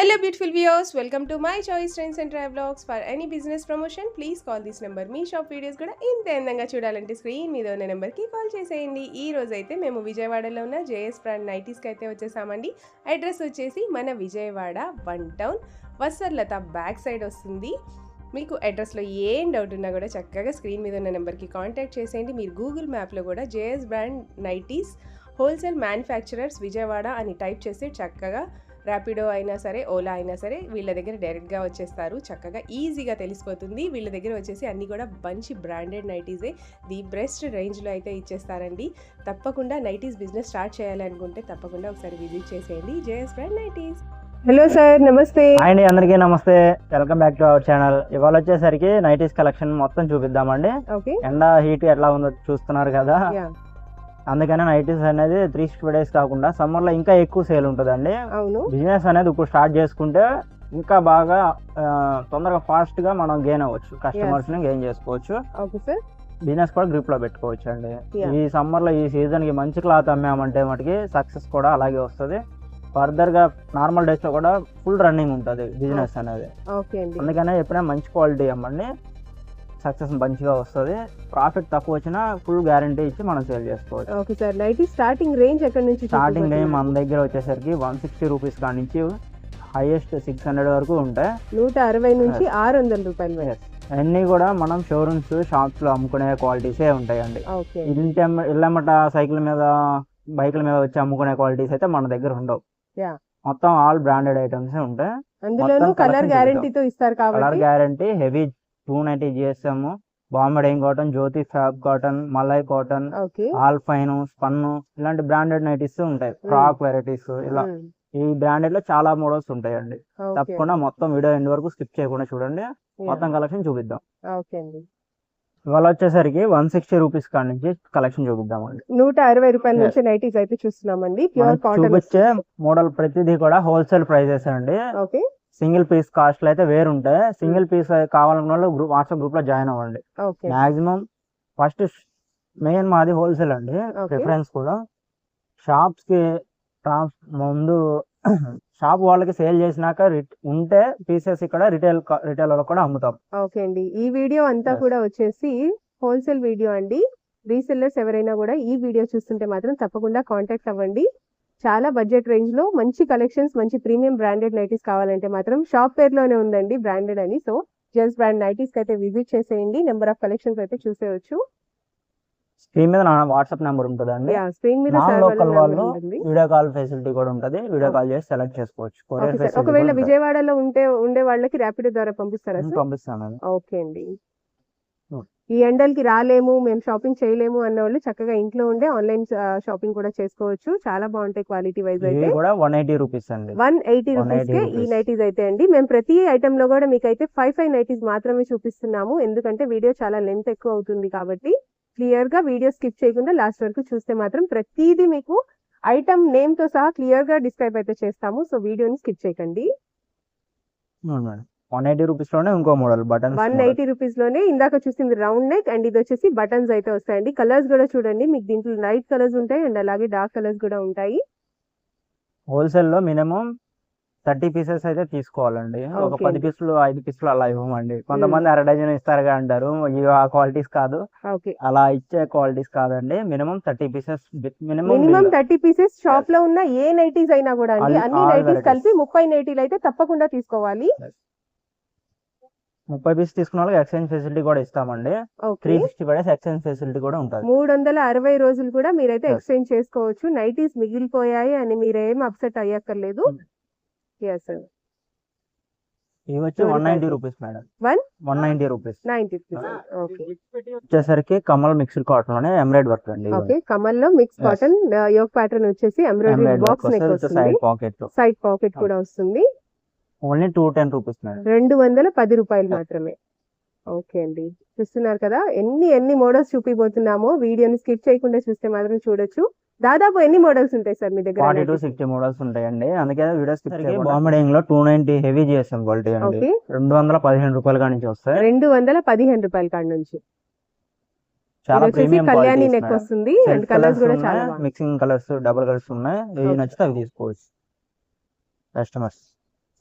Hello beautiful viewers, welcome to my choice trends and travelogs. For any business promotion, please call this number. Me shop videos కూడా ఇంత అందంగా చూడాలంటే screen మీద ఉన్న నెంబర్కి call చేసేయండి. ఈ రోజు అయితే మేము విజయవాడలో ఉన్న జేఎస్ బ్రాండ్ నైటీస్కి అయితే వచ్చేసామండి. అడ్రస్ వచ్చేసి మన విజయవాడ 1 టౌన్ వసర్లత బ్యాక్ సైడ్ వస్తుంది. మీకు అడ్రస్లో ఏం డౌట్ ఉన్నా కూడా చక్కగా స్క్రీన్ మీద ఉన్న నెంబర్కి కాంటాక్ట్ చేసేయండి. మీరు గూగుల్ మ్యాప్లో కూడా JS brand nighties wholesale manufacturers Vijayawada అని టైప్ చేసి చక్కగా ర్యాపిడో అయినా సరే, ఓలా అయినా సరే వీళ్ళ దగ్గర డైరెక్ట్గా వచ్చేస్తారు. చక్కగా ఈజీగా తెలిసిపోతుంది. వీళ్ళ దగ్గర వచ్చేసి అన్నీ కూడా మంచి బ్రాండెడ్ నైటీసే ది బెస్ట్ రేంజ్లో అయితే ఇచ్చేస్తారండి. తప్పకుండా నైటీస్ బిజినెస్ స్టార్ట్ చేయాలనుకుంటే తప్పకుండా ఒకసారి విజిట్ చేసేయండి JS brand nighties. Hello sir, నమస్తే అండి. అందరికీ నమస్తే, welcome back to our channel. ఇవాళ వచ్చేసరికి నైటీస్ కలెక్షన్ మొత్తం చూపిద్దామండి. ఎండ హీట్ ఎట్లా ఉందో చూస్తున్నారు కదా, అందుకనే నైటీస్ అనేది 365 days కాకుండా సమ్మర్ లో ఇంకా ఎక్కువ సేల్ ఉంటుందండి. బిజినెస్ అనేది ఇప్పుడు స్టార్ట్ చేసుకుంటే ఇంకా బాగా తొందరగా ఫాస్ట్ గా మనం గెయిన్ అవ్వచ్చు, కస్టమర్స్ ని గెయిన్ చేసుకోవచ్చు, బిజినెస్ కూడా గ్రిప్ లో పెట్టుకోవచ్చు అండి. ఈ సమ్మర్ లో ఈ సీజన్ కి మంచి క్లాత్ అమ్మామంటే మటుకి సక్సెస్ కూడా అలాగే వస్తుంది. ఫర్దర్ గా నార్మల్ డేస్ లో కూడా ఫుల్ రన్నింగ్ ఉంటుంది బిజినెస్ అనేది. అందుకనే ఎప్పుడైనా మంచి క్వాలిటీ అమ్మండి, సక్సెస్ మంచిగా వస్తుంది. ప్రాఫిట్ తక్కువ వచ్చినా ఫుల్ గ్యారంటీ ఇచ్చి మనం సేల్ చేసుకోవచ్చు. Okay sir, nighty starting range ఎక్కడ నుంచి? స్టార్టింగ్ రేంజ్ మన దగ్గర వచ్చేసరికి 160 రూపీస్ కాడి నుంచి హైయెస్ట్ 600 వరకు ఉంటాయి. 160 నుంచి 600 రూపాయలు. అన్ని కూడా మనం షోరూమ్స్, షాప్స్ లో అమ్ముకునే క్వాలిటీసే ఉంటాయండి. ఇళ్ళమ్మట సైకిల్ మీద, బైకుల మీద వచ్చి అమ్ముకునే క్వాలిటీస్ అయితే మన దగ్గర ఉండవు. మొత్తం ఆల్ బ్రాండెడ్ ఐటమ్స్ ఉంటాయి. కలర్ గ్యారంటీతో ఇస్తారు కాబట్టి colour guarantee, heavy 290 GSM, Bombay dyeing cotton, Jyoti fab cotton, malai cotton, alpine, spun ఇలాంటి బ్రాండెడ్ నైటీస్ ఉంటాయి. ఫ్రాక్ వెరైటీస్ ఇలా ఈ బ్రాండెడ్ లో చాలా మోడల్స్ ఉంటాయండి. తప్పకుండా మొత్తం వీడియో ఎండ్ వరకు స్కిప్ చేయకుండా చూడండి. మొత్తం కలెక్షన్ చూపిద్దాం. ఇవాళ వచ్చేసరికి 160 రూపీస్ కాడి నుంచి కలెక్షన్ చూపిద్దామండి. 160 రూపాయల నుంచి నైటీస్ అయితే చూస్తున్నామండి. ప్యూర్ కాటన్ చూపించే మోడల్ ప్రతిదీ కూడా హోల్సేల్ ప్రైజెస్ అండి. సింగిల్ పీస్ కాస్ట్ అయితే వేరుంటాయి. సింగిల్ పీస్ కావాలన్న వాళ్ళు వాట్సాప్ గ్రూప్ లో జాయిన్ అవ్వండి. మాక్సిమం ఫస్ట్ మెయిన్ మాది హోల్సేల్ అండి. ప్రిఫరెన్స్ కూడా షాప్స్ కి ముందు షాప్ వాళ్ళకి సేల్ చేసినాక ఉంటే పీసెస్ ఇక్కడ రిటైల్ వాళ్ళకి కూడా అమ్ముతాం. ఓకే అండి, ఈ వీడియో అంతా కూడా వచ్చేసి హోల్సేల్ వీడియో అండి. రీసెల్లర్స్ ఎవరైనా కూడా ఈ వీడియో చూస్తుంటే మాత్రం తప్పకుండా కాంటాక్ట్ అవ్వండి. చాలా బడ్జెట్ రేంజ్ లో మంచి కలెక్షన్స్, మంచి ప్రీమియం బ్రాండెడ్ నైటీస్ కావాలంటే మాత్రం షాప్ పేరులోనే ఉందండి బ్రాండెడ్ అని. సో జస్ట్ బ్రాండ్ నైటీస్ కి అయితే విజిట్ చేసేయండి. నెంబర్ ఆఫ్ కలెక్షన్స్ అయితే చూసేయచ్చు. స్క్రీన్ మీద నా వాట్సాప్ నెంబర్ ఉంటుందండి. స్క్రీన్ మీద లోకల్ వాళ్ళు వీడియో కాల్ ఫెసిలిటీ కూడా ఉంటుంది. వీడియో కాల్ చేసి సెలెక్ట్ చేసుకోవచ్చు. ఒకవేళ విజయవాడలో ఉండే వాళ్ళకి ర్యాపిడో ద్వారా పంపిస్తారా? పంపిస్తాను. ఓకే అండి, ఈ ఎండలకి రాలేము, మేము షాపింగ్ చేయలేము అన్న వాళ్ళు చక్కగా ఇంట్లో ఉండే ఆన్లైన్ షాపింగ్ కూడా చేసుకోవచ్చు. చాలా బాగుంటాయి క్వాలిటీ వైజ్ అయితే. 180 రూపీస్ అండి. 180 రూపీస్ కే ఈ నైటీస్ అయితే అండి. మేము ప్రతి ఐటమ్ లో కూడా మీకు అయితే 5 నైటీస్ మాత్రమే చూపిస్తున్నాము. ఎందుకంటే వీడియో చాలా లెంత్ ఎక్కువ అవుతుంది కాబట్టి క్లియర్ గా వీడియో స్కిప్ చేయకుండా లాస్ట్ వరకు చూస్తే మాత్రం ప్రతిదీ మీకు ఐటమ్ నేమ్ తో సహా క్లియర్ గా డిస్క్రైబ్ అయితే చేస్తాము. సో వీడియోని స్కిప్ చేయకండి. 180 రూపీస్ లోనే ఇంకో మోడల్ బటన్స్. 180 రూపీస్ లోనే ఇందాక చూసింది రౌండ్ నెక్ అండ్ ఇది వచ్చేసి బటన్స్ అయితే వస్తాయండి. కలర్స్ కూడా చూడండి, మీకు దీంట్లో లైట్ కలర్స్ ఉంటాయి అండ్ అలాగే డార్క్ కలర్స్ కూడా ఉంటాయి. హోల్సేల్ లో మినిమం 30 పీసెస్ అయితే తీసుకోవాలండి. ఒక 10 పీసులు 5 పీసులు అలా ఇవ్వమండి. కొంతమంది అర డజన్ ఇస్తారుగా అంటారు. ఇవి ఆ క్వాలిటీస్ కాదు, అలా ఇచ్చే క్వాలిటీస్ కాదండి. Minimum 30 pieces, minimum 30 pieces. Shop లో ఉన్న ఏ నైటీస్ అయినా కూడా అండి, అన్ని నైటీస్ కలిపి 30 నైటీలు అయితే తప్పకుండా తీసుకోవాలి. 30 పీస్ తీసుకున్న వాళ్ళకి ఎక్స్చేంజ్ ఫెసిలిటీ కూడా ఇస్తామండి. 365 days ఎక్స్చేంజ్ ఫెసిలిటీ కూడా ఉంటుంది. 360 రోజులు కూడా మీరైతే ఎక్స్చేంజ్ చేసుకోవచ్చు. నైటీస్ మిగిలిపోయాయి అని మీరేం అప్సెట్ అయ్యక్కర్లేదు. ఇవి వచ్చి 190 రూపీస్ మేడం. 190 రూపీస్. వచ్చేసరికి కమల్ మిక్స్డ్ కాటన్ లోనే ఎంబ్రాయిడ్ వర్క్ అండి. కమల్ లో మిక్స్ కాటన్ యోక్ ప్యాటర్న్ వచ్చేసి ఎంబ్రాయిడరీ బాక్స్ నెక్ వస్తుంది. సైడ్ పాకెట్ కూడా వస్తుంది. Only 210 rupees madam. 210 రూపాయలు మాత్రమే. ఓకే అండి, చూస్తున్నారు కదా ఎన్ని మోడల్స్ చూపిపోతున్నామో. వీడియోని స్కిప్ చేయకుండా చూస్తే మాత్రం చూడొచ్చు. దాదాపు ఎన్ని మోడల్స్ ఉంటాయి సార్ మీ దగ్గర? 40 to 60 మోడల్స్ ఉంటాయండి. అందుకే వీడియో స్కిప్ చేయకండి. బాంబే డైయింగ్ లో 290 హెవీ GSM క్వాలిటీ అండి. 215 రూపాయల కాడి నుంచి వస్తాయి. 215 రూపాయల కాడి నుంచి చాలా ప్రీమియం కళ్యాణి నెక్ వస్తుంది. అండ్ కలర్స్ కూడా చాలా మిక్సింగ్ కలర్స్, డబుల్ కలర్స్ ఉన్నాయి. ఏవి నచ్చితే అవి తీసుకోవచ్చు customers.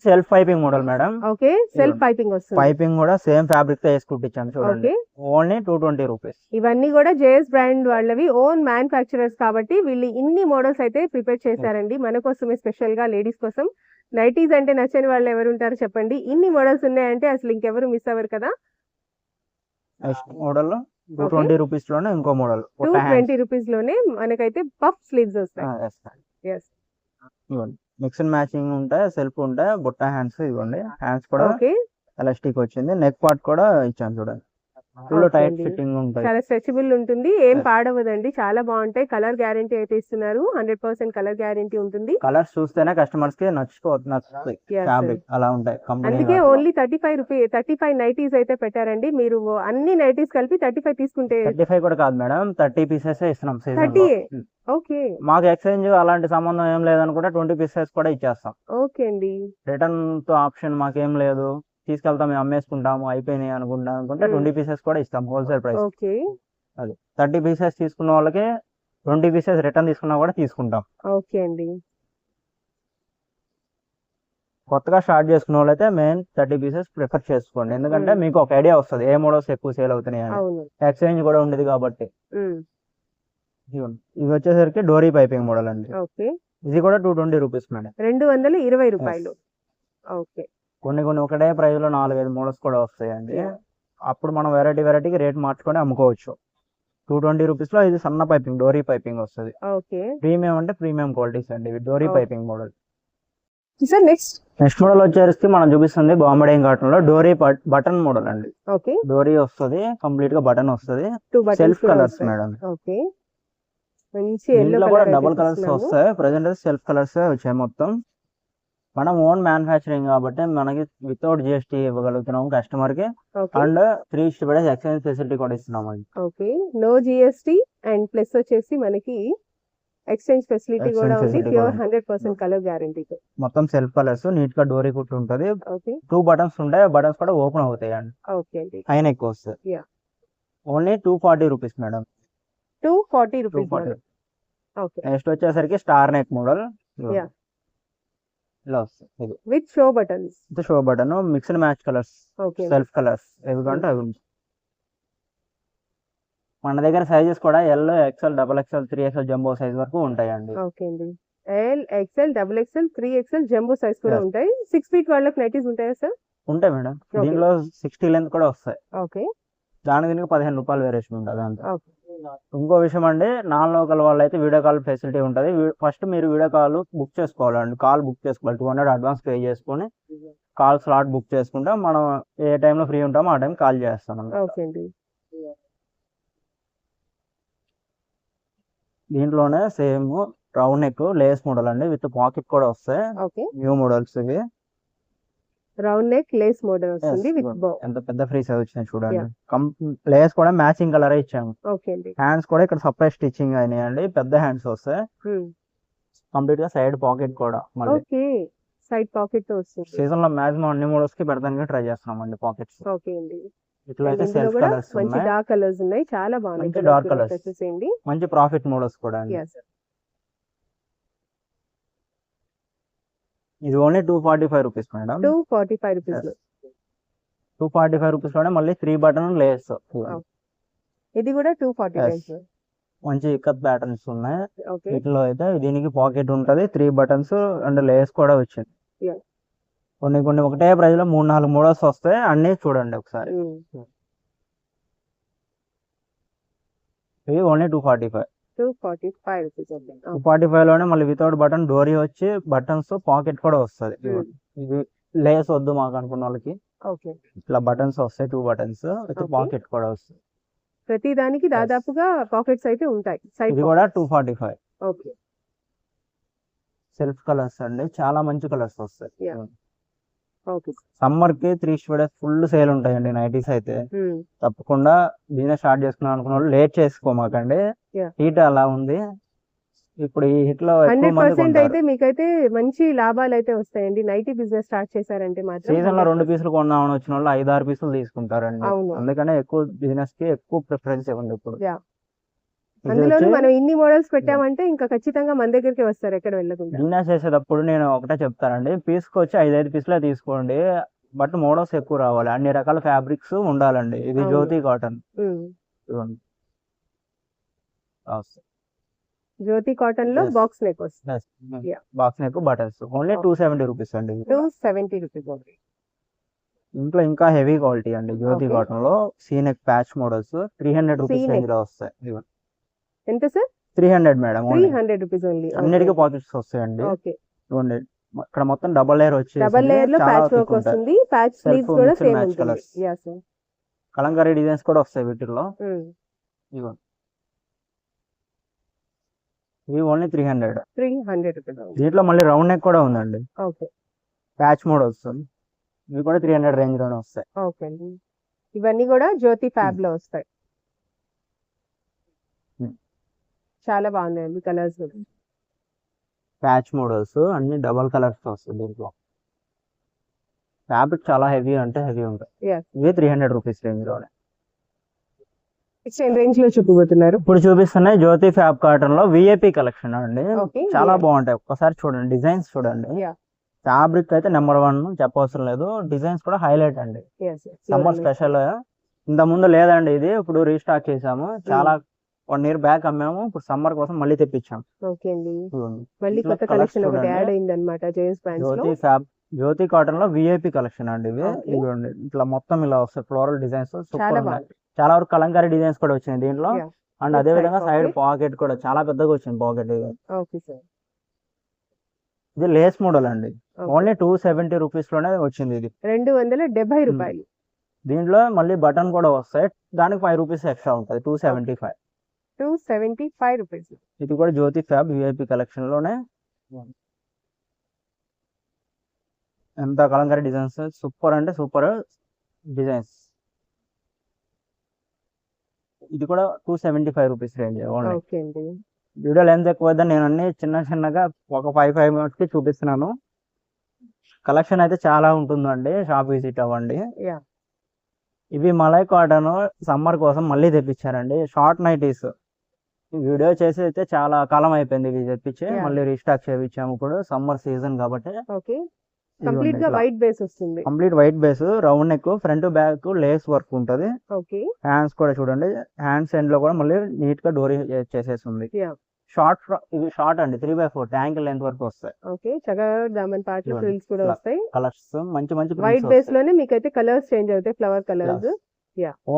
Self piping model madam. Okay, self piping వస్తుంది. పైపింగ్ కూడా సేమ్ ఫ్యాబ్రిక్ తో వేసి కుట్టించాను చూడండి. Okay, only 220 rupees. ఇవన్నీ కూడా జేఎస్ బ్రాండ్ వాళ్ళవి, ఓన్ మ్యానుఫ్యాక్చరర్స్ కాబట్టి వీళ్ళు ఇన్ని మోడల్స్ అయితే ప్రిపేర్ చేశారండి మన కోసమే, స్పెషల్ గా లేడీస్ కోసం. నైటీస్ అంటే నచ్చని వాళ్ళు ఎవరు ఉంటారు చెప్పండి, ఇన్ని మోడల్స్ ఉన్నాయంటే అసలు ఇంకెవరు మిస్ అవ్వరు కదా. నెక్స్ట్ మోడల్ 220 రూపీస్ లోనే ఇంకో మోడల్ 220 రూపీస్ లోనే మనకైతే పఫ్ స్లీవ్స్ వస్తాయి. మిక్స్ అండ్ మ్యాచింగ్ ఉంటాయి, సెల్ఫ్ ఉంటాయి, బుట్ట హ్యాండ్స్ ఇవ్వండి. హ్యాండ్స్ కూడా ఓకే, ఎలాస్టిక్ వచ్చింది, నెక్ పార్ట్ కూడా ఇచ్చాను చూడండి. ఫుల్ టైట్ ఫిట్టింగ్ ఉంటాయి, చాలా స్ట్రెచబుల్ ఉంటుంది, ఏం పాడవదండి, చాలా బాగుంటాయి. కలర్ గ్యారంటీ అయితే ఇస్తున్నారు, 100% కలర్ గ్యారంటీ ఉంటుంది. కలర్స్ చూస్తేనే కస్టమర్స్ కి నచ్చుతుంది, ఫ్యాబ్రిక్ అలా ఉంటాయి. అందుకే ఓన్లీ 35 నైటీస్ అయితే పెట్టారండి. మీరు అన్ని నైటీస్ కలిపి 35 తీసుకుంటే 35 కూడా కాదు మేడం, 30 పీసెస్ ఇస్తున్నాం. 30. ఓకే, మాకు ఎక్స్చేంజ్ అలాంటి సంబంధం ఏం లేదనుకుంటే 20 పీసెస్ కూడా ఇచ్చేస్తాం. ఓకే అండి, రిటర్న్ తో ఆప్షన్ మాకేం లేదు, తీసుకెళ్తాం మేము అమ్మేసుకుంటాము అయిపోయినాయి అనుకుంటే 20 పీసెస్ కూడా ఇస్తాం హోల్సేల్ ప్రైస్. ఓకే, అది 30 పీసెస్ తీసుకున్న వాళ్ళకి 20 పీసెస్ రిటర్న్ తీసుకున్నా కూడా తీసుకుంటాం. ఓకే అండి. కొత్తగా స్టార్ట్ చేసుకున్న వాళ్ళైతే మెయిన్ 30 పీసెస్ ప్రిఫర్ చేసుకోండి, ఎందుకంటే మీకు ఒక ఐడియా వస్తుంది ఏ మోడల్స్ ఎక్కువ సేల్ అవుతున్నాయి అని. ఎక్స్చేంజ్ కూడా ఉండేది కాబట్టి. ఇది వచ్చేసరికి డోరీ పైపింగ్ మోడల్ అండి. ఓకే, ఇది కూడా 220 రూపీస్ మేడం. 220 రూపాయలు. ఓకే, కొన్ని ఒకటే ప్రైస్ లో 4-5 మోడల్స్ కూడా వస్తాయండి. అప్పుడు మనం వెరైటీకి రేట్ మార్చుకొని అమ్ముకోవచ్చు. 220 రూపీస్ లో ఇది సన్న పైపింగ్, డోరీ పైపింగ్ వస్తుంది. ఓకే, ప్రీమియం అంటే ప్రీమియం క్వాలిటీస్ అండి ఇవి, డోరీ piping model. Sir next model వచ్చేసి మనం చూపిస్తుంది బాంబే కాటన్ లో డోరీ బటన్ మోడల్ అండి. ఓకే, డోరీ వస్తుంది, కంప్లీట్ గా బటన్ వస్తుంది, సెల్ఫ్ కలర్స్ మేడం. ఓకే, మంచి ఎల్లో కూడా డబుల్ కలర్స్ వస్తాయి. ప్రెసెంట్ సెల్ఫ్ కలర్స్ వచ్చాయి మొత్తం. మనం ఓన్ మ్యానుఫ్యాక్చరింగ్ కాబట్టి మనకి వితౌట్ జిఎస్టీ ఇవ్వగలుగుతున్నాం కస్టమర్ కి. అండ్ 3 days ఎక్స్చేంజ్ ఫెసిలిటీ కూడా ఇస్తున్నాం అండి. Okay, no GST and plus వచ్చేసి మనకి ఎక్స్చేంజ్ ఫెసిలిటీ కూడా ఉంది, ప్యూర్ 100% కలర్ గ్యారంటీతో. మొత్తం సెల్ఫ్ కలర్స్, నీట్ గా డోరీ కుట్టు ఉంటది. ఓకే, 2 బటన్స్ ఉంటాయి, బటన్స్ కూడా ఓపెన్ అవుతాయి అండి. ఓకే అండి, పైన ఎక్కువ వస్తాయి. Only 240 rupees madam. 240 rupees. Okay, next వచ్చేసరికి స్టార్ నెక్ మోడల్ ఇలా వస్తుంది with show buttons. Show button, mixed match colours, self colours ఏవి కంటే అవి. మన దగ్గర సైజెస్ కూడా L, XL, XXL, 3XL jumbo size వరకు ఉంటాయండి. ఓకే అండి, L, XL, XXL, 3XL jumbo size కూడా ఉంటాయి. 6 feet వాళ్ళకి నైటీస్ ఉంటాయా సార్? ఉంటాయి మేడం, దీనిలో 60 లెంత్ కూడా వస్తాయి. ఓకే, దీనికి 15 రూపాయలు వేరియేషన్ ఉంటుంది అంతే. ఇంకో విషయం అండి, నాన్ లోకల్ వాళ్ళు అయితే వీడియో కాల్ ఫెసిలిటీ ఉంటుంది. ఫస్ట్ మీరు వీడియో కాల్ బుక్ చేసుకోవాలండి, కాల్ బుక్ చేసుకోవాలి. 200 అడ్వాన్స్ పే చేసుకుని కాల్ స్లాట్ బుక్ చేసుకుంటే మనం ఏ టైంలో ఫ్రీ ఉంటామో ఆ టైం కాల్ చేస్తాం. దీంట్లోనే same round neck Lay's model అండి, విత్ పాకెట్ కూడా వస్తాయి. న్యూ మోడల్స్ ఇవి. రౌండ్ నెక్ లేస్ మోడల్ వస్తుంది విత్ బో. ఎంత పెద్ద ఫ్రీ సైజ్ వచ్చినాయి చూడండి. లేస్ కూడా మ్యాచింగ్ కలర్ ఇచ్చాము. హ్యాండ్స్ కూడా ఇక్కడ సపరేట్ స్టిచ్చింగ్ అయినాయండి, పెద్ద హ్యాండ్స్ వస్తాయి. కంప్లీట్ గా సైడ్ పాకెట్ కూడా మళ్ళీ సైడ్ పాకెట్ తో వస్తుంది. సీజన్ లో మాక్సిమం అన్ని మోడల్స్ కి పెడతానికి ట్రై చేస్తున్నాం అండి పాకెట్స్. ఓకే అండి, ఇట్లా అయితే సెల్ఫ్ కలర్స్ మంచి డార్క్ కలర్స్ ఉన్నాయి, చాలా బాగున్నాయి. డార్క్ కలర్స్, మంచి ప్రాఫిట్ మోడల్స్ కూడా అండి. ఇది only 245 rupees madam. 245 rupees. 245 rupees లోనే మళ్ళీ 3 బటన్ లేస్. ఇది కూడా 245. మంచి ఇక్కత్ ప్యాటర్న్స్ ఉన్నాయి వీటిలో అయితే. దీనికి పాకెట్ ఉంటది, 3 బటన్స్ అండ్ లేస్ కూడా వచ్చింది. కొన్ని ఒకటే ప్రైస్ లో 3-4 మోడల్స్ వస్తాయి, అన్ని చూడండి ఒకసారి. ఇది ఓన్లీ 245. 245 లోనే మళ్ళీ వితౌట్ బటన్ డోరీ వచ్చి బటన్స్ పాకెట్ కూడా వస్తుంది. ఇది లేస్ వద్దు మాకు అనుకున్న వాళ్ళకి ఇట్లా బటన్స్ వస్తాయి, 2 బటన్స్ విత్ పాకెట్ కూడా వస్తుంది. ప్రతి దానికి దాదాపుగా పాకెట్స్ అయితే ఉంటాయి. ఇది కూడా 245. సెల్ఫ్ కలర్స్ అండి, చాలా మంచి కలర్స్ వస్తాయి. సమ్మర్ కి 3 days ఫుల్ సేల్ ఉంటాయండి నైటీస్ అయితే. తప్పకుండా బిజినెస్ స్టార్ట్ చేసుకున్నాం అనుకున్న వాళ్ళు లేట్ చేసుకోమాకండి, హీట్ అలా ఉంది ఇప్పుడు. ఈ హిట్ లో 100% అయితే మీకైతే మంచి లాభాలు అయితే వస్తాయండి. నైటీ బిజినెస్ స్టార్ట్ చేశారంటే మాత్రం సీజన్ లో 2 పీసులు కొందామని వచ్చిన వాళ్ళు 5-6 పీసులు తీసుకుంటారండి. అందుకనే ఎక్కువ బిజినెస్ కి ఎక్కువ ప్రిఫరెన్స్ ఇవ్వండి ఇప్పుడు. అందులోనూ మనం ఇన్ని మోడల్స్ పెట్టామంటే ఇంకా ఖచ్చితంగా మన దగ్గరికి వస్తారు ఎక్కడ వెళ్ళకుండా. బిజినెస్ చేసేటప్పుడు నేను ఒకటే చెప్తానండి, పీస్కి వచ్చి 5 పీసులే తీసుకోండి, బట్ మోడల్స్ ఎక్కువ రావాలి, అన్ని రకాల ఫ్యాబ్రిక్స్ ఉండాలండి. ఇది జ్యోతి కాటన్, జ్యోతి కాటన్ లో బాక్స్ నెక్ వస్తుంది. Box neck buttons only 270 rupees అండి. 270 రూపీస్. ఇంట్లో ఇంకా హెవీ క్వాలిటీ అండి జ్యోతి కాటన్ లో సీనెక్ ప్యాచ్ మోడల్స్ 300 రూపీస్ రేంజ్ లో వస్తాయి. ఎంత సార్? 300 మేడం. 300 rupees only. అన్నిటికీ పాకెట్స్ వస్తాయండి. చూడండి ఇక్కడ మొత్తం డబల్ లేయర్ వచ్చి డబల్ లేయర్ లో ప్యాచ్ వర్క్ వస్తుంది, ప్యాచ్ స్లీవ్స్ కూడా సేమ్ ఉంటుంది. Yeah sir. కలంకారీ డిజైన్స్ కూడా వస్తాయి వీటిల్లో. ఇవి ఓన్లీ 300 రూపీస్. దీంట్లో మళ్ళీ రౌండ్ నెక్ కూడా ఉందండి. ఓకే. ప్యాచ్ మోడల్ వస్తుంది, ఇవి కూడా 300 రేంజ్ లోనే వస్తాయి. ఓకే. ఇవన్నీ కూడా జ్యోతి ఫ్యాబ్ లో వస్తాయి. చాలా బాగున్నాయండి కలర్స్. ప్యాచ్ మోడల్స్ అన్ని డబల్ కలర్స్ వస్తాయి దీంట్లో. ఫ్యాబ్రిక్ చాలా హెవీ అంటే హెవీ ఉంటాయి. ఇవి 300 రూపీస్ రేంజ్ లోనే. రేంజ్ లో చూపిస్తున్నారు. ఇప్పుడు చూపిస్తున్నాయి జ్యోతి ఫ్యాబ్ కాటన్ లో విఐపి కలెక్షన్ అండి. చాలా బాగుంటాయి, ఒక్కసారి చూడండి డిజైన్స్ చూడండి. ఫ్యాబ్రిక్ అయితే నెంబర్ 1 చెప్పవసరం లేదు, డిజైన్స్ కూడా హైలైట్ అండి. Summer special. ఇంత ముందు లేదండి ఇది, ఇప్పుడు రీస్టాక్ చేసాము. చాలా 1 year బ్యాక్ అమ్మాము, ఇప్పుడు సమ్మర్ కోసం మళ్ళీ తెప్పించాం. జ్యోతి కాటన్ లో విఐపి కలెక్షన్ అండి ఇవి. ఇవ్వండి ఇట్లా మొత్తం ఇలా వస్తాయి ఫ్లోరల్ డిజైన్స్, సూపర్ ఉన్నాయి. చాలా వరకు కలంకారీ డిజైన్స్ కూడా వచ్చినాయి దీంట్లో. అండ్ అదే విధంగా సైడ్ పాకెట్ కూడా చాలా పెద్దగా వచ్చింది పాకెట్. ఇది లేస్ మోడల్ అండి, ఓన్లీ 270 రూపీస్ లోనే వచ్చింది. ఇది 270 రూపాయలు. దీంట్లో మళ్ళీ బటన్ కూడా వస్తాయి, దానికి 5 రూపీస్ ఎక్స్ట్రా ఉంటుంది. 275 రూపీస్. ఇది కూడా జ్యోతి ఫ్యాబ్ విఐపి కలెక్షన్ లోనే. ఎంత కలంకారీ డిజైన్స్, సూపర్ అంటే సూపర్ డిజైన్స్. ఇది కూడా 275 rupees range only. Video length ఎక్కువ వద్దని నేను అన్ని చిన్నగా ఒక 5 మినిట్స్ కి చూపిస్తున్నాను. కలెక్షన్ అయితే చాలా ఉంటుందండి, షాప్ విజిట్ అవ్వండి. ఇవి మలై కాటన్ సమ్మర్ కోసం మళ్ళీ తెప్పించారండి, షార్ట్ నైటీస్. వీడియో చేసి అయితే చాలా కాలం అయిపోయింది ఇవి తెప్పించి, మళ్ళీ రీస్టాక్ చేయించాము. ఇప్పుడు సమ్మర్ సీజన్ కాబట్టి. కంప్లీట్ గా వైట్ బేస్ వస్తుంది. Complete white base, round neck, front back lace work ఉంటది. హ్యాండ్స్ కూడా చూడండి, హ్యాండ్స్ ఎండ్ లో కూడా మళ్ళీ నీట్ గా డోరీ చేసేసి ఉంది. షార్ట్ ఇవి షార్ట్ అండి, 3/4 ట్యాంక్ లెంత్ వరకు వస్తాయి. కలర్స్ మంచి వైట్ బేస్ లోనే మీకు అయితే కలర్స్ చేంజ్ అవుతాయి, ఫ్లవర్ కలర్స్.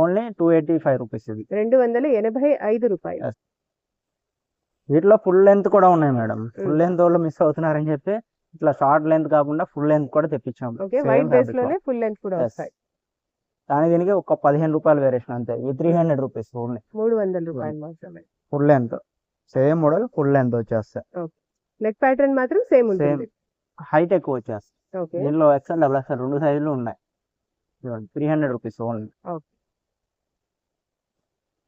Only 285 rupees. ఇది 285 రూపాయలు. వీటిలో ఫుల్ లెంత్ కూడా ఉన్నాయి మేడం. ఫుల్ లెంత్ వాళ్ళు మిస్ అవుతున్నారని చెప్పి ఇట్లా షార్ట్ లెంత్ కాకుండా ఫుల్ లెంత్ కూడా తెప్పించాము. వైట్ బేస్ లోనే ఫుల్ లెంత్ కూడా వస్తాయి. దాని దీనికి ఒక 15 రూపాయలు వేరియేషన్ అంతే. ఇవి 300 రూపీస్ ఓన్లీ. 300 రూపాయలు మాత్రమే. Full length same model, full length వచ్చేస్తాయి. నెక్ ప్యాటర్న్ మాత్రం సేమ్ ఉంటుంది, హైట్ ఎక్కువ వచ్చేస్తాయి. దీనిలో XL, XXL 2 సైజులు ఉన్నాయి. 300 రూపీస్ ఓన్లీ.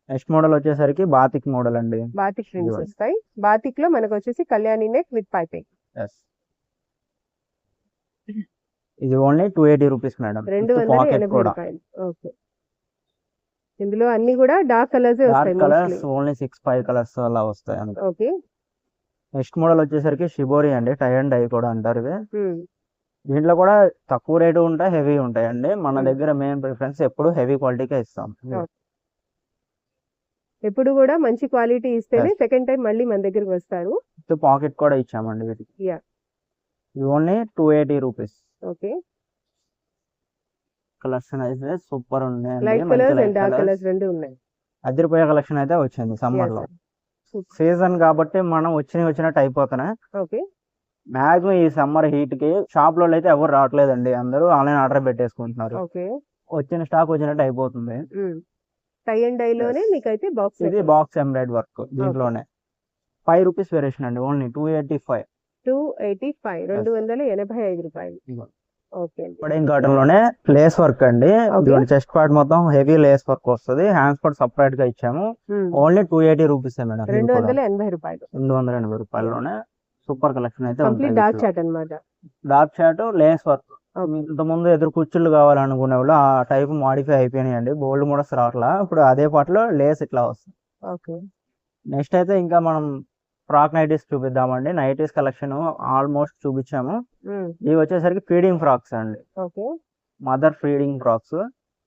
నెక్స్ట్ మోడల్ వచ్చేసరికి బాతిక్ మోడల్ అండి. బాతిక్ ప్రింట్స్ వస్తాయి. బాతిక్ లో మనకు వచ్చేసి కళ్యాణి నెక్ విత్ పైపింగ్. ఇది ఓన్లీ 280 రూపీస్ మేడం. 280 రూపాయలు. ఓకే. ఇందులో అన్ని కూడా డార్క్ కలర్స్ వస్తాయి. కలర్స్ ఓన్లీ 6-5 కలర్స్ అలా వస్తాయి. ఓకే. నెక్స్ట్ మోడల్ వచ్చేసరికి షిబోరి అండి, టై అండ్ డై కూడా అంటారు ఇవి. దీంట్లో కూడా తక్కువ రేటు ఉంటాయి, హెవీ ఉంటాయి అండి. మన దగ్గర మెయిన్ ప్రిఫరెన్స్ ఎప్పుడు హెవీ క్వాలిటీకే ఇస్తాం. ఎప్పుడు కూడా మంచి క్వాలిటీ ఇస్తేనే సెకండ్ టైం మళ్ళీ మన దగ్గరికి వస్తారు. పాకెట్ కూడా ఇచ్చామండి వీటికి. Only 280 rupees. ఓకే. కలెక్షన్ అయితే సూపర్ ఉన్నాయి, light colours and dark colours రెండు ఉన్నాయి. అదిరిపోయే కలెక్షన్ అయితే వచ్చింది సమ్మర్ లో. సీజన్ కాబట్టి మనం వచ్చినట్టు అయిపోతున్నాయి. ఓకే. మాక్సిమం ఈ సమ్మర్ హీట్ కి షాప్ లో అయితే ఎవరు రావట్లేదండి, అందరూ ఆన్లైన్ ఆర్డర్ పెట్టేసుకుంటున్నారు. వచ్చిన స్టాక్ వచ్చినట్టు అయిపోతుంది. టై అండ్ డై లోనే మీకు అయితే బాక్స్, ఇది బాక్స్ ఎంబ్రాయిడ్ వర్క్. దీంట్లోనే 5 రూపీస్ వేరియేషన్ అండి, ఓన్లీ 285. 285 రూపాయలు. కాటన్ లోనే లేస్ వర్క్ అండి. చెస్ట్ పార్ట్ మొత్తం హెవీ లేస్ వర్క్ వస్తుంది, హ్యాండ్స్ పార్ట్ సపరేట్ గా ఇచ్చాము. Only 280 rupees madam. 280 రూపాయలు. 280 రూపాయలలోనే సూపర్ కలెక్షన్ అయితే ఉంటుంది. డార్క్ చాట్ అన్నమాట. డార్క్ చాట్ లేస్ వర్క్. ఇంత ముందు ఎదురు కుర్చీలు కావాలనుకునే వాళ్ళు ఆ టైప్ మాడిఫై అయిపోయినాయండి, బోల్డ్ మోడల్స్ రావట్లా. ఇప్పుడు అదే పాటలో లేస్ ఇట్లా వస్తుంది. నెక్స్ట్ అయితే ఇంకా మనం ఫ్రాక్ నైటీస్ చూపిద్దామండి. నైటీస్ కలెక్షన్ ఆల్మోస్ట్ చూపించాము. ఇవి వచ్చేసరికి ఫీడింగ్ ఫ్రాక్స్ అండి. ఓకే. మదర్ ఫీడింగ్ ఫ్రాక్స్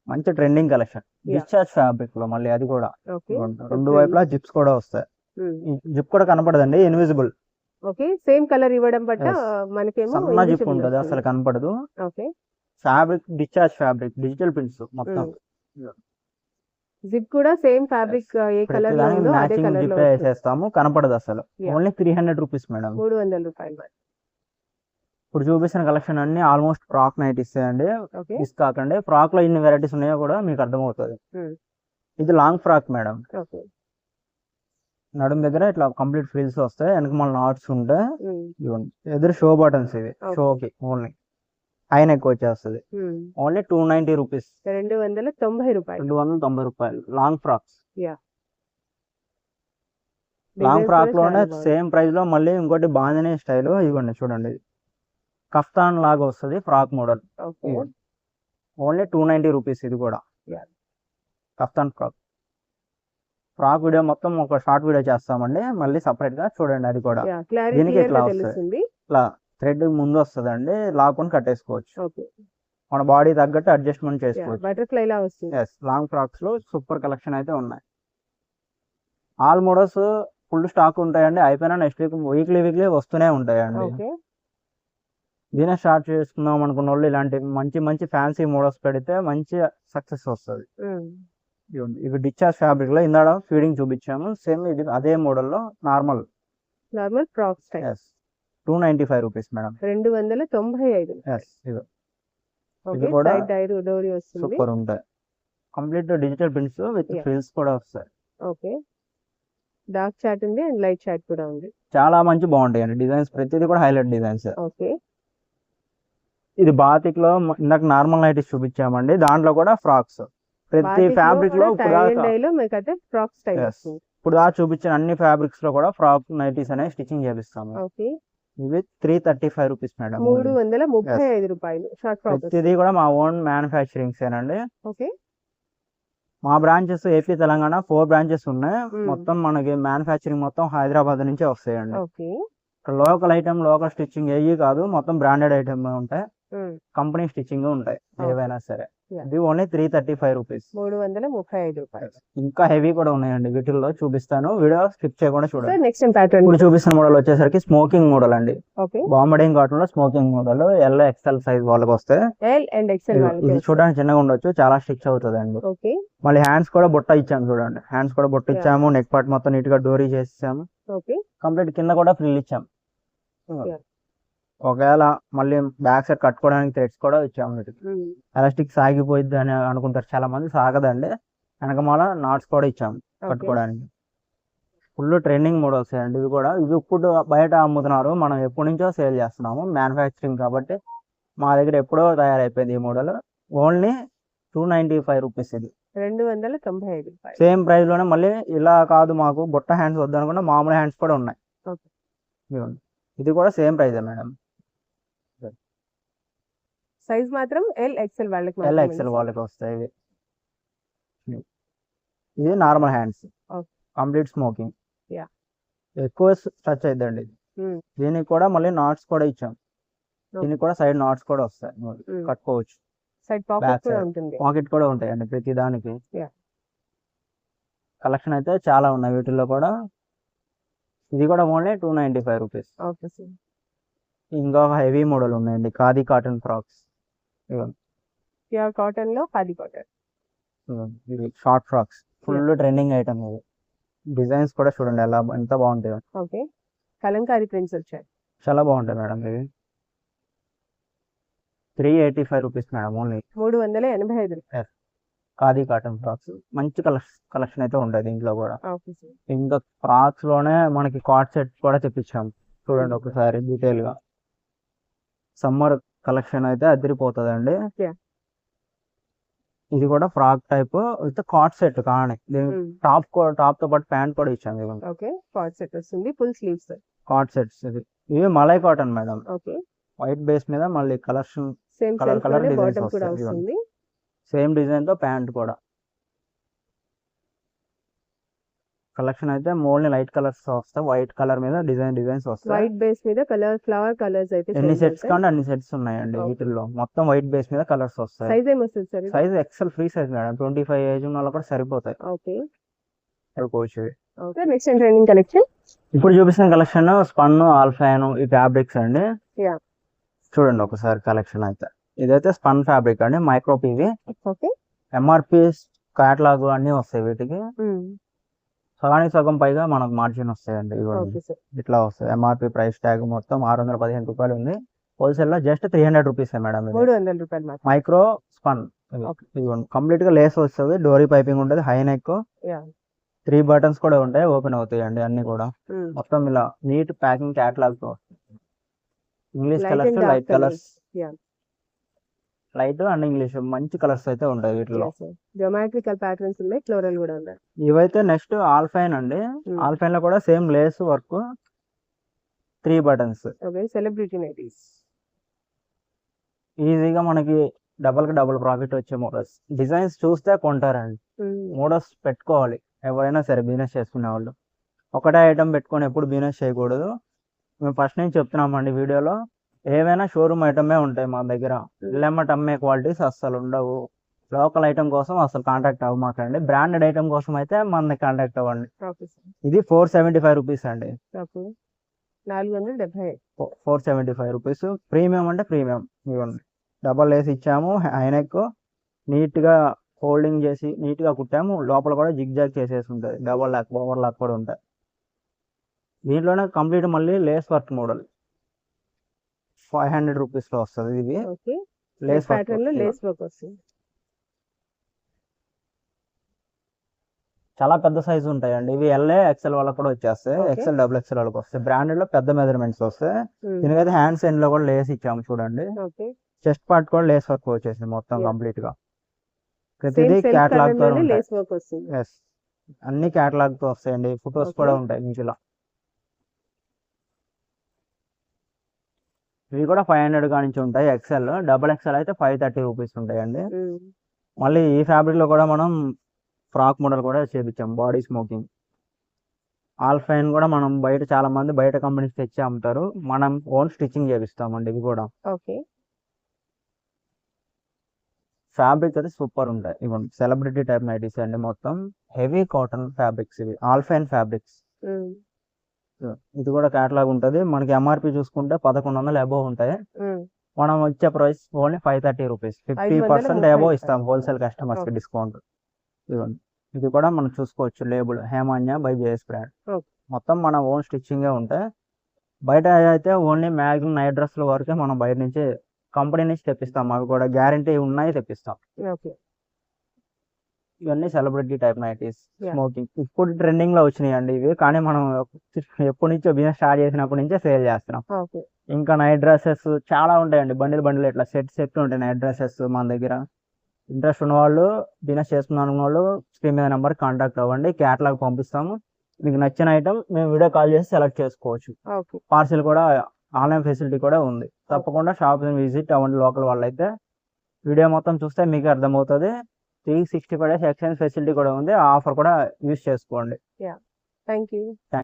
మంచి ట్రెండింగ్ కలెక్షన్. డిశ్చార్జ్ ఫ్యాబ్రిక్ లో మళ్ళీ అది కూడా ఓకే. రెండు వైపులా జిప్స్ కూడా వస్తాయి. జిప్ కూడా కనపడదండి, ఇన్విజిబుల్. ఓకే. సేమ్ కలర్ ఇవ్వడం బట్ట Yes. మనకేమో సన్న జిప్ ఉంటుంది, అసలు కనపడదు. Okay. Fabric discharge fabric, digital prints మొత్తం. జిప్ కూడా సేమ్ ఫ్యాబ్రిక్ ఏ కలర్ లో ఉందో అదే మ్యాచింగ్ కలర్ లో జిప్ వేసేస్తాము, కనపడదు అసలు. Only 300 rupees madam. 300 రూపాయలు. ఇప్పుడు చూపిస్తున్న కలెక్షన్ అన్ని ఆల్మోస్ట్ ఫ్రాక్ నైటీస్ అండి. ఓకే. మిస్ కాకండి, ఫ్రాక్ లో ఇన్ని వెరైటీస్ ఉన్నాయో కూడా మీకు అర్థమవుతుంది. ఇది లాంగ్ ఫ్రాక్ మేడం. ఓకే. నడుము దగ్గర ఇట్లా కంప్లీట్ ఫ్రిల్స్ వస్తాయి, వెనక మళ్ళీ నాట్స్ ఉంటాయి. ఎదురు షో బటన్స్, ఇవి షోకి ఓన్లీ. ఆయన ఎక్కువ వచ్చేస్తుంది. Only 290 rupees. 290 రూపాయలు. 290 రూపాయలు long frocks. Long Designs frock కూడా లోనే చాలా బాగుంది. సేమ్ ప్రైస్ లో మళ్ళీ ఇంకోటి బాందినీ స్టైల్, ఇవ్వండి చూడండి. కఫ్తాన్ లాగా వస్తుంది frock model. Okay. Only 290 rupees. ఇది కూడా Yeah. Kaftan frock. Frock video మొత్తం ఒక షార్ట్ వీడియో చేస్తామండి, మళ్ళీ సపరేట్ గా చూడండి. అది కూడా క్లారిటీ దీనికి ఇట్లా వస్తాయి. తెలుస్తుంది. ఇట్లా థ్రెడ్ ముందు వస్తుందండి, లాక్కొని కట్టేసుకోవచ్చు. ఓకే. మన బాడీ తగ్గట్టు అడ్జస్ట్మెంట్ చేసుకోవచ్చు. బటర్ఫ్లై లా వస్తుంది. ఎస్, లాంగ్ ఫ్రాక్స్ లో సూపర్ కలెక్షన్ అయితే ఉన్నాయి. ఆల్ మోడల్స్ ఫుల్ స్టాక్ ఉంటాయండి, అయిపోయినా నెక్స్ట్ వీక్లీ వస్తూనే ఉంటాయండి. ఓకే. దీనే స్టార్ట్ చేసుకుందాం అనుకున్న వాళ్ళు ఇలాంటి మంచి మంచి ఫ్యాన్సీ మోడల్స్ పెడితే మంచి సక్సెస్ వస్తుంది. ఇవి డిశ్చార్జ్ ఫ్యాబ్రిక్ లో ఇందాక ఫీడింగ్ చూపించాము, సేమ్ ఇది అదే మోడల్లో normal frock style. 295 rupees madam. 295. Yes, ఇది ఓకే. కూడా సైడ్ డోరీ వస్తుంది. సూపర్ ఉంటాయి. Complete digital prints with frills కూడా వస్తాయి. ఓకే. డార్క్ చాట్ ఉంది అండ్ లైట్ చాట్ కూడా ఉంది. చాలా మంచి బాగుంటాయి అండి డిజైన్స్, ప్రతిదీ కూడా హైలైట్ డిజైన్స్. ఓకే. ఇది బాతిక్ లో ఇందాక నార్మల్ నైటీస్ చూపించామండి, దాంట్లో కూడా ఫ్రాక్స్. ప్రతి ఫ్యాబ్రిక్ లో ఫ్రాక్ స్టైల్. ఇప్పుడు దాకా చూపించిన అన్ని ఫ్యాబ్రిక్స్ లో కూడా ఫ్రాక్ నైటీస్ అనేవి స్టిచ్చింగ్ చేపిస్తాము. ఓకే. ఇవి 335 రూపీస్ మేడం. 335 రూపాయలు. Short frock. ప్రతిదీ కూడా మా ఓన్ మ్యానుఫ్యాక్చరింగ్స్ ఏనండి. ఓకే. మా బ్రాంచెస్ ఏపీ తెలంగాణ 4 బ్రాంచెస్ ఉన్నాయి. మొత్తం మనకి మ్యానుఫ్యాక్చరింగ్ మొత్తం హైదరాబాద్ నుంచే వస్తాయండి. Okay. Local item, local stitching ఏవి కాదు, మొత్తం బ్రాండెడ్ ఐటమ్ ఉంటాయి, కంపెనీ స్టిచ్చింగ్ ఉంటాయి ఏవైనా సరే. ఇది ఓన్లీ 335 రూపీస్. 335 రూపాయలు. ఇంకా హెవీ కూడా ఉన్నాయండి, వీటిల్లో చూపిస్తాను, వీడియో స్కిప్ చేయకుండా చూడండి. నెక్స్ట్ ప్యాటర్న్ ఇప్పుడు చూపిస్తున్న మోడల్ వచ్చేసరికి స్మోకింగ్ మోడల్ అండి. ఓకే. బాంబడింగ్ కాటన్ లో smoking model, L XL size వాళ్ళకి వస్తాయి. ఎల్ అండ్ ఎక్స్ఎల్ వాళ్ళకి. ఇది చూడడానికి చిన్నగా ఉండొచ్చు, చాలా స్టిచ్ అవుతుంది అండి. ఓకే. మళ్ళీ హ్యాండ్స్ కూడా బొట్ట ఇచ్చాము చూడండి, హ్యాండ్స్ కూడా బొట్ట ఇచ్చాము, నెక్ పార్ట్ మొత్తం నీట్ గా డోరీ చేసాము. ఓకే. కంప్లీట్ కింద కూడా ఫ్రిల్ ఇచ్చాము. ఒకవేళ మళ్ళీ బ్యాక్ సైడ్ కట్టుకోవడానికి థ్రెడ్స్ కూడా ఇచ్చాము. ఎలాస్టిక్ సాగిపోయింది అని అనుకుంటారు చాలా మంది, సాగదండి. వెనకమాల నాట్స్ కూడా ఇచ్చాము కట్టుకోవడానికి. ఫుల్ ట్రెండింగ్ మోడల్స్ అండి ఇవి కూడా. ఇవి ఇప్పుడు బయట అమ్ముతున్నారు, మనం ఎప్పటి నుంచో సేల్ చేస్తున్నాము, మ్యానుఫ్యాక్చరింగ్ కాబట్టి మా దగ్గర ఎప్పుడో తయారైపోయింది ఈ మోడల్. Only 295 rupees. ఇది 295 రూపాయలు. సేమ్ ప్రైస్ లోనే. మళ్ళీ ఇలా కాదు మాకు బుట్ట హ్యాండ్స్ వద్దు అనుకుంటే మామూలు హ్యాండ్స్ కూడా ఉన్నాయి. ఇది కూడా సేమ్ ప్రైస్ మేడం. సైజ్ మాత్రం ఎల్ ఎక్స్ఎల్ వాళ్ళకి. ఎల్ ఎక్స్ఎల్ వాళ్ళకి వస్తాయి ఇవి. ఇది నార్మల్ హ్యాండ్స్, కంప్లీట్ స్మోకింగ్, ఎక్కువ స్ట్రెచ్ అయిద్దండి. దీనికి కూడా మళ్ళీ నాట్స్ కూడా ఇచ్చాం. దీనికి కూడా సైడ్ నాట్స్ కూడా వస్తాయి, కట్టుకోవచ్చు. సైడ్ పాకెట్ కూడా ఉంటుంది. పాకెట్ కూడా ఉంటాయండి ప్రతి దానికి. కలెక్షన్ అయితే చాలా ఉన్నాయి వీటిల్లో కూడా. ఇది కూడా ఓన్లీ 295 రూపీస్. ఇంకా హెవీ మోడల్ ఉన్నాయండి, khadi cotton frocks. Pure cotton లో khadi cotton. Short frocks full trending item ఇది. డిజైన్స్ కూడా చూడండి ఎలా ఎంత బాగుంటాయి. ఓకే. కలంకారీ ప్రింట్స్ వచ్చాయి, చాలా బాగుంటాయి మేడం ఇవి. 385 రూపీస్ మేడం ఓన్లీ. 385 రూపాయలు. ఖాదీ కాటన్ ఫ్రాక్స్ మంచి కలెక్షన్ అయితే ఉంటుంది దీంట్లో కూడా. ఇంకా ఫ్రాక్స్ లోనే మనకి కార్డ్ సెట్ కూడా తెప్పించాము చూడండి ఒకసారి డీటెయిల్ గా. సమ్మర్ కలెక్షన్ అయితే అదిరిపోతుందండి. ఇది కూడా frock type with card set కానీ టాప్ తో పాటు ప్యాంట్ కూడా ఇచ్చాము. ఓకే. కార్డ్ సెట్ వస్తుంది, ఫుల్ స్లీవ్స్ కార్డ్ సెట్స్. ఇవి malai cotton madam. Okay. White base మీద మళ్ళీ కలెక్షన్ కలర్ డిజైన్స్ వస్తాయి. సేమ్ డిజైన్ తో ప్యాంట్ కూడా. కలెక్షన్ అయితే ఓన్లీ లైట్ కలర్స్ వస్తాయి, వైట్ కలర్ మీద డిజైన్స్ వస్తాయి. వైట్ బేస్ మీద ఫ్లవర్ కలర్స్ అయితే ఎన్ని సెట్స్ కావాలి అన్ని సెట్స్ ఉన్నాయండి వీటిల్లో. మొత్తం వైట్ బేస్ మీద కలర్స్ వస్తాయి. సైజ్ ఏమొస్తుంది sir? Size XL free size madam, 25 age ఉన్న వాళ్ళు కూడా సరిపోతాయి. ఓకే సరిపోవచ్చు. ఓకే నెక్స్ట్ ట్రెండింగ్ కలెక్షన్ ఇప్పుడు చూపిస్తున్న కలెక్షన్ స్పన్, ఆల్ఫైన్ ఈ ఫ్యాబ్రిక్స్ అండి. యా చూడండి ఒకసారి కలెక్షన్ అయితే. ఇదైతే స్పన్ ఫ్యాబ్రిక్ అండి, micro PV. Okay MRP catalogue అన్ని వస్తాయి వీటికి. సగానికి సగం పైగా మనకు మార్జిన్ వస్తాయండి. ఓకే సార్ ఇట్లా వస్తాయి. ఎంఆర్పి ప్రైస్ ట్యాగ్ మొత్తం 615 రూపాయలు ఉంది. హోల్సేల్ లో జస్ట్ 300 రూపీస్ మేడం. 300 రూపాయలు మాత్రం. మైక్రో స్పన్ కంప్లీట్ గా లేస్ వస్తుంది, డోరీ పైపింగ్ ఉంటుంది, హై నెక్, 3 బటన్స్ కూడా ఉంటాయి, ఓపెన్ అవుతాయి అండి అన్ని కూడా. మొత్తం ఇలా నీట్ ప్యాకింగ్ క్యాటలాగ్ తో English colours, light colours, light and English మంచి కలర్స్ అయితే ఉంటాయి వీటిలో. జియోమెట్రికల్ ప్యాటర్న్స్ ఉన్నాయి, ఫ్లోరల్ కూడా ఉన్నాయి. ఇవైతే నెక్స్ట్ ఆల్ఫైన్ అండి. ఆల్ఫైన్ లో కూడా same lace work, 3 buttons. Okay celebrity nighties. ఈజీగా మనకి డబుల్ ప్రాఫిట్ వచ్చే మోడల్స్. డిజైన్స్ చూస్తే కొంటారండి. మోడల్స్ పెట్టుకోవాలి ఎవరైనా సరే బిజినెస్ చేసుకునే వాళ్ళు. ఒకటే ఐటమ్ పెట్టుకొని ఎప్పుడు బిజినెస్ చేయకూడదు. మేము ఫస్ట్ నుంచి చెప్తున్నామండి వీడియోలో, ఏవైనా షోరూమ్ ఐటమే ఉంటాయి మా దగ్గర. ఇల్లెమ్మట అమ్మే క్వాలిటీస్ అస్సలు ఉండవు. లోకల్ ఐటమ్ కోసం అసలు కాంటాక్ట్ అవ్వమాకండి. బ్రాండెడ్ ఐటమ్ కోసం అయితే మన కాంటాక్ట్ అవ్వండి. ఇది 475 రూపీస్ అండి. 470. 475 రూపీస్. ప్రీమియం అంటే ప్రీమియం. ఇవ్వండి డబల్ లేస్ ఇచ్చాము, హైనెక్ నీట్ గా హోల్డింగ్ చేసి నీట్ గా కుట్టాము. లోపల కూడా జిగ్ జాగ్ చేసేసి ఉంటుంది, డబల్ లాక్, ఓవర్ లాక్ కూడా ఉంటాయి. దీంట్లోనే కంప్లీట్ మళ్ళీ లేస్ వర్క్ మోడల్ 500 రూపీస్ లో వస్తుంది. ఇది లేస్ వర్క్ వస్తుంది. చాలా పెద్ద సైజు ఉంటాయండి ఇవి. ఎల్ఏ ఎక్సెల్ వాళ్ళకి కూడా వచ్చేస్తాయి, ఎక్సెల్ డబుల్ ఎక్సెల్ వాళ్ళకి వస్తాయి. బ్రాండెడ్ లో పెద్ద మెజర్మెంట్స్ వస్తాయి. దీనికైతే హ్యాండ్స్ ఎండ్ లో కూడా లేస్ ఇచ్చాము చూడండి. చెస్ట్ పార్ట్ కూడా లేస్ వర్క్ వచ్చేసింది మొత్తం కంప్లీట్ గా. ప్రతిదీ క్యాటలాగ్ తో ఉంటాయి. అన్ని క్యాటలాగ్ తో వస్తాయండి. ఫొటోస్ కూడా ఉంటాయి ఇందులో. ఇవి కూడా 500 గా నుంచి ఉంటాయి. ఎక్సెల్, డబుల్ ఎక్సెల్ అయితే 530 రూపీస్ ఉంటాయండి. మళ్ళీ ఈ ఫ్యాబ్రిక్ లో కూడా మనం ఫ్రాక్ మోడల్ కూడా చేపించాం, బాడీ స్మోకింగ్. ఆల్ఫైన్ కూడా మనం బయట చాలా మంది బయట కంపెనీస్ తెచ్చి అమ్ముతారు, మనం ఓన్ స్టిచ్చింగ్ చేపిస్తామండి. ఇవి కూడా ఫ్యాబ్రిక్ అయితే సూపర్ ఉంటాయి. ఇవ్వండి సెలబ్రిటీ టైప్ నైటీస్ అండి, మొత్తం హెవీ కాటన్ ఫ్యాబ్రిక్స్ ఇవి, ఆల్ఫైన్ ఫ్యాబ్రిక్స్. ఇది కూడా కేటలాగ్ ఉంటుంది. మనకి ఎంఆర్పి చూసుకుంటే 1100 అబోవ్ ఉంటాయి. మనం వచ్చే ప్రైస్ ఓన్లీ 530 రూపీస్. 50% అబోవ్ ఇస్తాం హోల్సేల్ కస్టమర్స్ కి డిస్కౌంట్. ఇవ్వండి ఇది కూడా మనం చూసుకోవచ్చు, లేబుల్ హేమాన్య బై జేఎస్ బ్రాండ్. మొత్తం మన ఓన్ స్టిచ్చింగ్ ఉంటాయి. బయట అయితే ఓన్లీ మ్యాక్సిమం నైట్ డ్రెస్ల వరకే మనం బయట నుంచి కంపెనీ నుంచి తెప్పిస్తాం, మాకు కూడా గ్యారంటీ ఉన్నాయి తెప్పిస్తాం. ఇవన్నీ సెలబ్రిటీ టైప్ నైటీస్, స్మోకింగ్. ఇప్పుడు ట్రెండింగ్ లో వచ్చినాయి అండి ఇవి, కానీ మనం ఎప్పటి నుంచో బిజినెస్ స్టార్ట్ చేసినప్పటి నుంచే సేల్ చేస్తున్నాం. ఇంకా నైట్ డ్రెస్సెస్ చాలా ఉంటాయండి, బండిల్ ఇట్లా సెట్ ఉంటాయి నైట్ డ్రెస్సెస్ మన దగ్గర. ఇంట్రెస్ట్ ఉన్న వాళ్ళు, బిజినెస్ చేసుకున్న వాళ్ళు స్క్రీన్ మీద నెంబర్ కాంటాక్ట్ అవ్వండి, క్యాటలాగ్ పంపిస్తాము. మీకు నచ్చిన ఐటమ్ మేము వీడియో కాల్ చేసి సెలెక్ట్ చేసుకోవచ్చు. పార్సిల్ కూడా ఆన్లైన్ ఫెసిలిటీ కూడా ఉంది. తప్పకుండా షాప్ విజిట్ అవ్వండి. లోకల్ వాళ్ళు అయితే వీడియో మొత్తం చూస్తే మీకు అర్థమవుతుంది. 365 days ఎక్స్చేంజ్ ఫెసిలిటీ కూడా ఉంది. ఆ ఆఫర్ కూడా యూజ్ చేసుకోండి. Thank you.